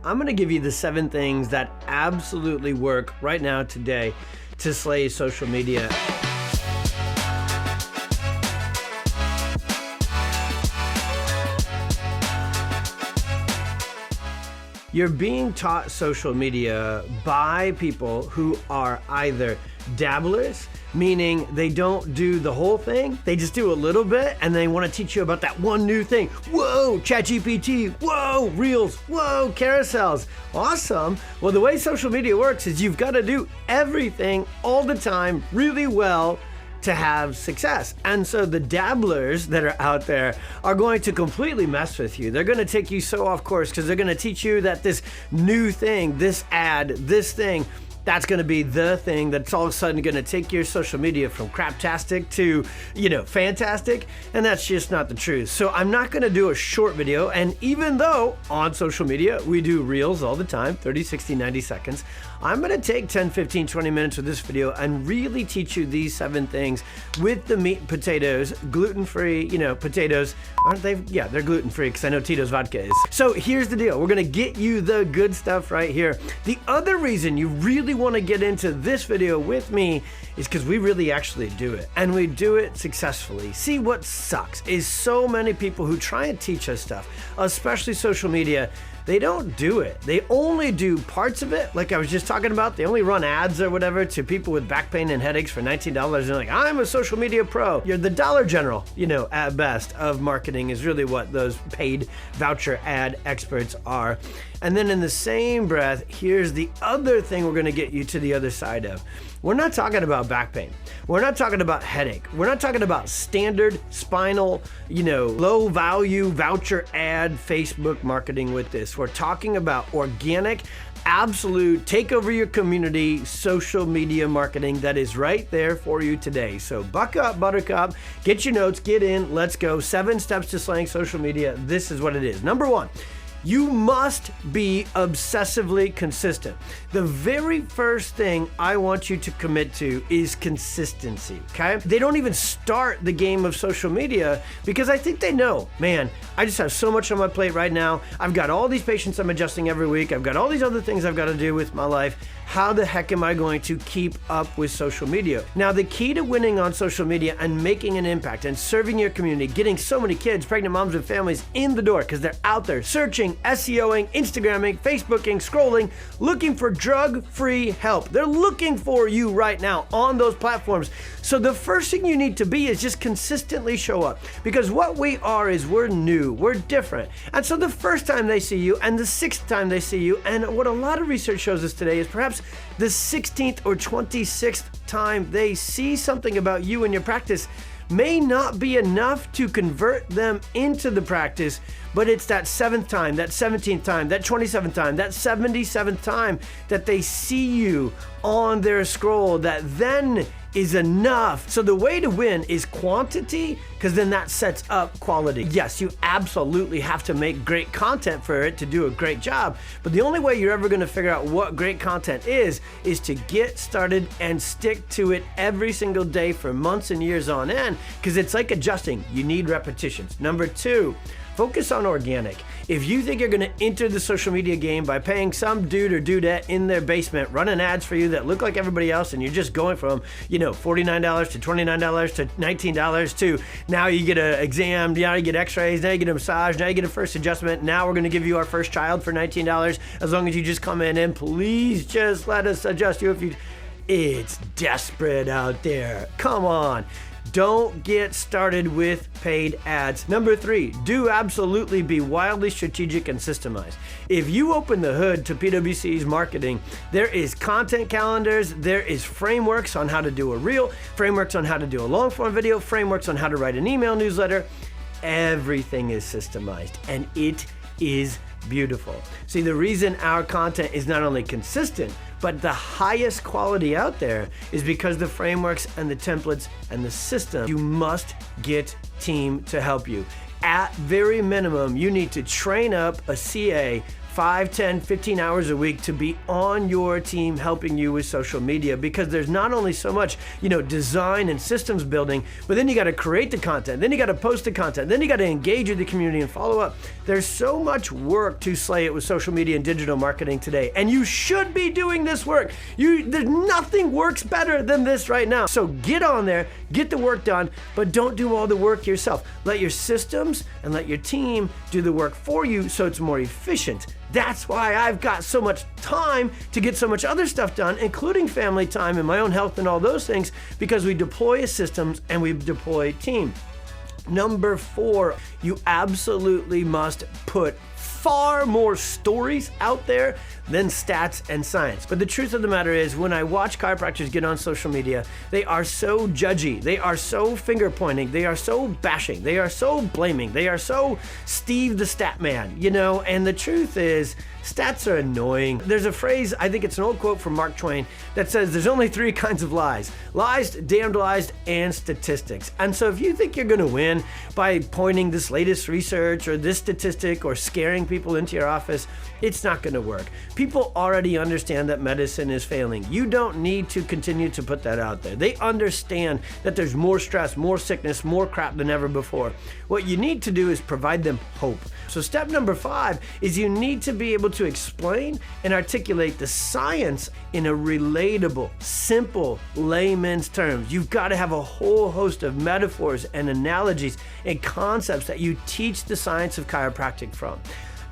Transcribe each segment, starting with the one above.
I'm gonna give you the 7 things that absolutely work right now today to slay social media. You're being taught social media by people who are either dabblers, meaning they don't do the whole thing, they just do a little bit, and they want to teach you about that one new thing. Whoa, ChatGPT, whoa, Reels, whoa, carousels, awesome. Well, the way social media works is you've got to do everything all the time really well to have success. And so the dabblers that are out there are going to completely mess with you. They're going to take you so off course because they're going to teach you that this new thing, this ad, this thing, that's going to be the thing that's all of a sudden going to take your social media from craptastic to, fantastic. And that's just not the truth. So I'm not going to do a short video. And even though on social media, we do reels all the time, 30, 60, 90 seconds, I'm going to take 10, 15, 20 minutes of this video and really teach you these 7 things with the meat and potatoes, gluten-free, potatoes. Aren't they? Yeah, they're gluten-free because I know Tito's vodka is. So here's the deal. We're going to get you the good stuff right here. The other reason you really want to get into this video with me is because we really actually do it, and we do it successfully. See, what sucks is so many people who try and teach us stuff, especially social media, they don't do it. They only do parts of it, like I was just talking about. They only run ads or whatever to people with back pain and headaches for $19. They're like, I'm a social media pro. You're the Dollar General, at best, of marketing is really what those paid voucher ad experts are. And then in the same breath, here's the other thing we're gonna get you to the other side of. We're not talking about back pain. We're not talking about headache. We're not talking about standard spinal, low value voucher ad Facebook marketing with this. We're talking about organic, absolute, take over your community social media marketing that is right there for you today. So buck up, buttercup, get your notes, get in, let's go. 7 steps to slaying social media. This is what it is. Number 1. You must be obsessively consistent. The very first thing I want you to commit to is consistency, okay? They don't even start the game of social media because I think they know, man, I just have so much on my plate right now. I've got all these patients I'm adjusting every week. I've got all these other things I've got to do with my life. How the heck am I going to keep up with social media? Now, the key to winning on social media and making an impact and serving your community, getting so many kids, pregnant moms and families in the door because they're out there searching, SEOing, Instagramming, Facebooking, scrolling, looking for drug-free help. They're looking for you right now on those platforms. So the first thing you need to be is just consistently show up, because what we are is we're new, we're different. And so the first time they see you and the 6th time they see you, and what a lot of research shows us today is perhaps the 16th or 26th time they see something about you in your practice may not be enough to convert them into the practice, but it's that 7th time, that 17th time, that 27th time, that 77th time that they see you on their scroll that then is enough. So the way to win is quantity, because then that sets up quality. Yes, you absolutely have to make great content for it to do a great job, but the only way you're ever going to figure out what great content is to get started and stick to it every single day for months and years on end, because it's like adjusting. You need repetitions. Number 2, focus on organic. If you think you're gonna enter the social media game by paying some dude or dudette in their basement running ads for you that look like everybody else, and you're just going from, $49 to $29 to $19 to now you get an exam, now you get x-rays, now you get a massage, now you get a first adjustment, now we're gonna give you our first child for $19 as long as you just come in and please just let us adjust you if you... It's desperate out there. Come on. Don't get started with paid ads. Number 3, do absolutely be wildly strategic and systemized. If you open the hood to PwC's marketing, there is content calendars, there is frameworks on how to do a reel, frameworks on how to do a long form video, frameworks on how to write an email newsletter. Everything is systemized, and it is beautiful. See, the reason our content is not only consistent, but the highest quality out there is because the frameworks and the templates and the system, you must get team to help you. At very minimum, you need to train up a CA 5, 10, 15 hours a week to be on your team helping you with social media, because there's not only so much, design and systems building, but then you got to create the content, then you got to post the content, then you got to engage with the community and follow up. There's so much work to slay it with social media and digital marketing today, and you should be doing this work. There's nothing works better than this right now. So get on there, get the work done, but don't do all the work yourself. Let your systems and let your team do the work for you so it's more efficient. That's why I've got so much time to get so much other stuff done, including family time and my own health and all those things, because we deploy systems and we deploy team. Number 4, you absolutely must put far more stories out there than stats and science. But the truth of the matter is, when I watch chiropractors get on social media, they are so judgy, they are so finger pointing, they are so bashing, they are so blaming, they are so Steve the stat man, and the truth is, stats are annoying. There's a phrase, I think it's an old quote from Mark Twain, that says there's only 3 kinds of lies: lies, damned lies, and statistics. And so if you think you're gonna win by pointing this latest research or this statistic or scaring people into your office, it's not gonna work. People already understand that medicine is failing. You don't need to continue to put that out there. They understand that there's more stress, more sickness, more crap than ever before. What you need to do is provide them hope. So step number 5 is you need to be able to explain and articulate the science in a relatable, simple, layman's terms. You've got to have a whole host of metaphors and analogies and concepts that you teach the science of chiropractic from.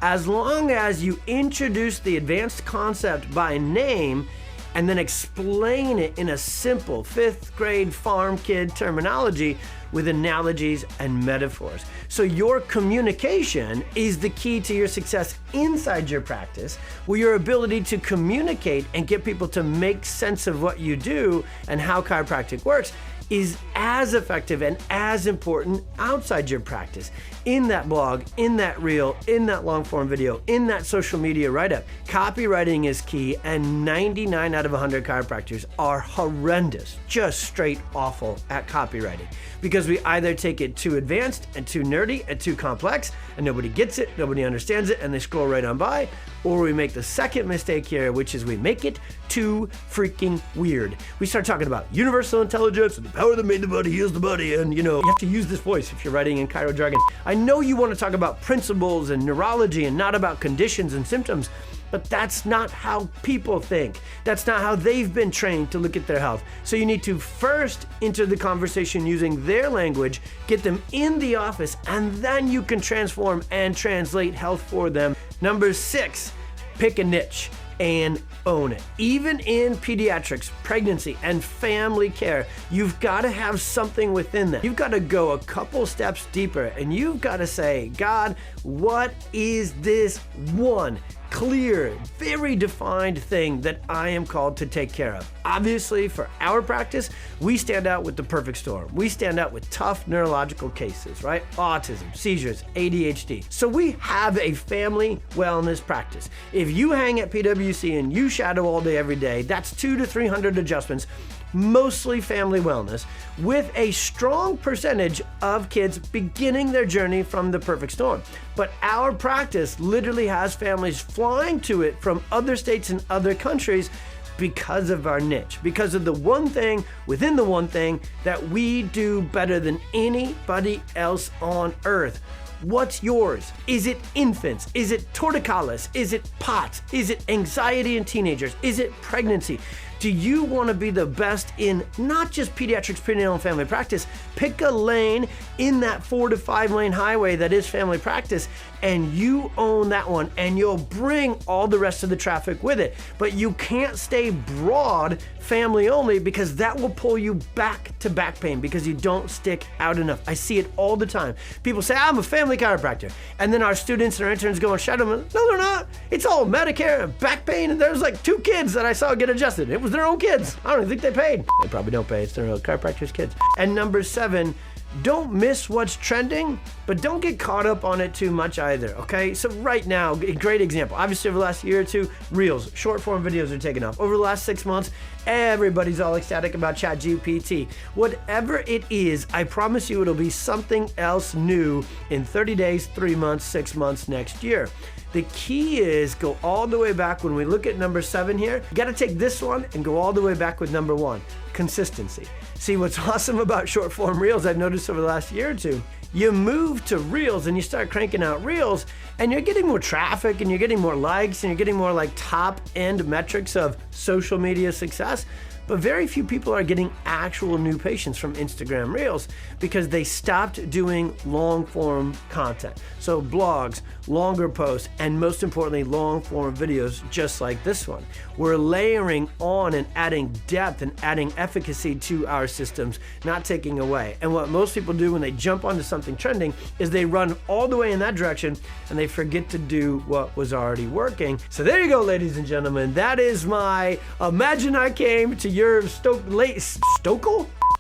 As long as you introduce the advanced concept by name and then explain it in a simple 5th grade farm kid terminology with analogies and metaphors. So your communication is the key to your success inside your practice, where your ability to communicate and get people to make sense of what you do and how chiropractic works is as effective and as important outside your practice. In that blog, in that reel, in that long form video, in that social media write-up. Copywriting is key, and 99 out of 100 chiropractors are horrendous, just straight awful at copywriting, because we either take it too advanced and too nerdy and too complex, and nobody gets it, nobody understands it, and they scroll right on by, or we make the second mistake here, which is we make it too freaking weird. We start talking about universal intelligence and the power that made the body heals the body, and you have to use this voice if you're writing in chiro jargon. I know you want to talk about principles and neurology and not about conditions and symptoms, but that's not how people think. That's not how they've been trained to look at their health. So you need to first enter the conversation using their language, get them in the office, and then you can transform and translate health for them. Number 6, pick a niche and own it. Even in pediatrics, pregnancy, and family care, you've got to have something within that. You've got to go a couple steps deeper, and you've got to say, God, what is this one clear, very defined thing that I am called to take care of? Obviously, for our practice, we stand out with the perfect storm. We stand out with tough neurological cases, right? Autism, seizures, ADHD. So we have a family wellness practice. If you hang at PwC and you shadow all day, every day, that's 200 to 300 adjustments, mostly family wellness, with a strong percentage of kids beginning their journey from the perfect storm. But our practice literally has families flying to it from other states and other countries because of our niche, because of the one thing within the one thing that we do better than anybody else on earth. What's yours? Is it infants? Is it torticollis? Is it POTS? Is it anxiety in teenagers? Is it pregnancy? Do you want to be the best in not just pediatrics, prenatal, and family practice? Pick a lane in that 4 to 5 lane highway that is family practice, and you own that one, and you'll bring all the rest of the traffic with it. But you can't stay broad family only, because that will pull you back to back pain because you don't stick out enough. I see it all the time. People say, I'm a family chiropractor. And then our students and our interns go and shadow them. No, they're not. It's all Medicare and back pain. And there's like 2 kids that I saw get adjusted. It was their own kids. I don't even think they paid. They probably don't pay. It's their own chiropractor's kids. And number 7, don't miss what's trending, but don't get caught up on it too much either, okay? So right now, a great example. Obviously, over the last year or 2, Reels, short form videos are taking off. Over the last 6 months, everybody's all ecstatic about ChatGPT. Whatever it is, I promise you it'll be something else new in 30 days, 3 months, 6 months, next year. The key is go all the way back. When we look at number 7 here, you got to take this one and go all the way back with number 1, consistency. See, what's awesome about short form reels, I've noticed over the last year or two, you move to reels and you start cranking out reels and you're getting more traffic and you're getting more likes and you're getting more like top end metrics of social media success. But very few people are getting actual new patients from Instagram Reels because they stopped doing long form content. So blogs, longer posts, and most importantly, long form videos just like this one. We're layering on and adding depth and adding efficacy to our systems, not taking away. And what most people do when they jump onto something trending is they run all the way in that direction and they forget to do what was already working. So there you go, ladies and gentlemen. That is my Imagine I Came to your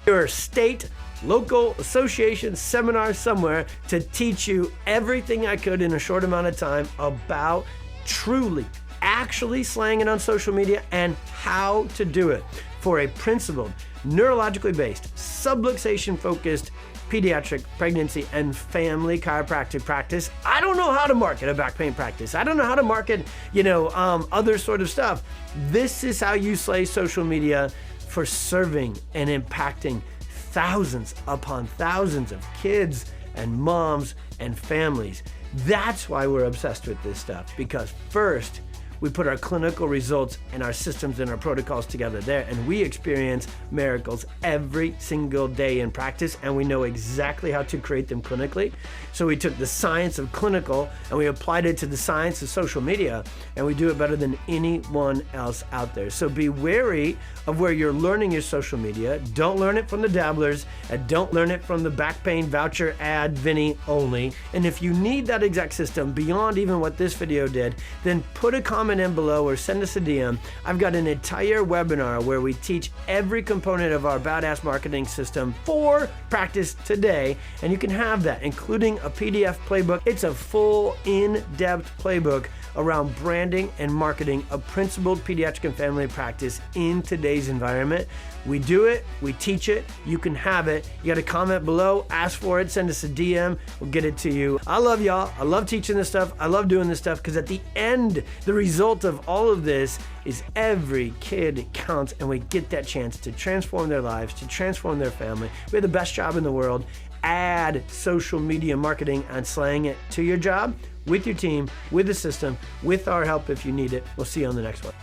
your state, local association seminar somewhere to teach you everything I could in a short amount of time about truly, actually slaying it on social media and how to do it for a principled, neurologically based, subluxation focused pediatric pregnancy and family chiropractic practice. I don't know how to market a back pain practice. I don't know how to market, other sort of stuff. This is how you slay social media for serving and impacting thousands upon thousands of kids and moms and families. That's why we're obsessed with this stuff, because first, we put our clinical results and our systems and our protocols together there, and we experience miracles every single day in practice, and we know exactly how to create them clinically. So we took the science of clinical and we applied it to the science of social media, and we do it better than anyone else out there. So be wary of where you're learning your social media. Don't learn it from the dabblers, and don't learn it from the back pain voucher ad Vinny only. And if you need that exact system beyond even what this video did, then put a comment in below or send us a DM. I've got an entire webinar where we teach every component of our badass marketing system for practice today, and you can have that, including a PDF playbook. It's a full in-depth playbook around branding and marketing a principled pediatric and family practice in today's environment. We do it, we teach it, you can have it. You got to comment below, ask for it, send us a DM, we'll get it to you. I love y'all, I love teaching this stuff, I love doing this stuff, because at the end, the result of all of this is every kid counts, and we get that chance to transform their lives, to transform their family. We have the best job in the world. Add social media marketing and slaying it to your job, with your team, with the system, with our help if you need it. We'll see you on the next one.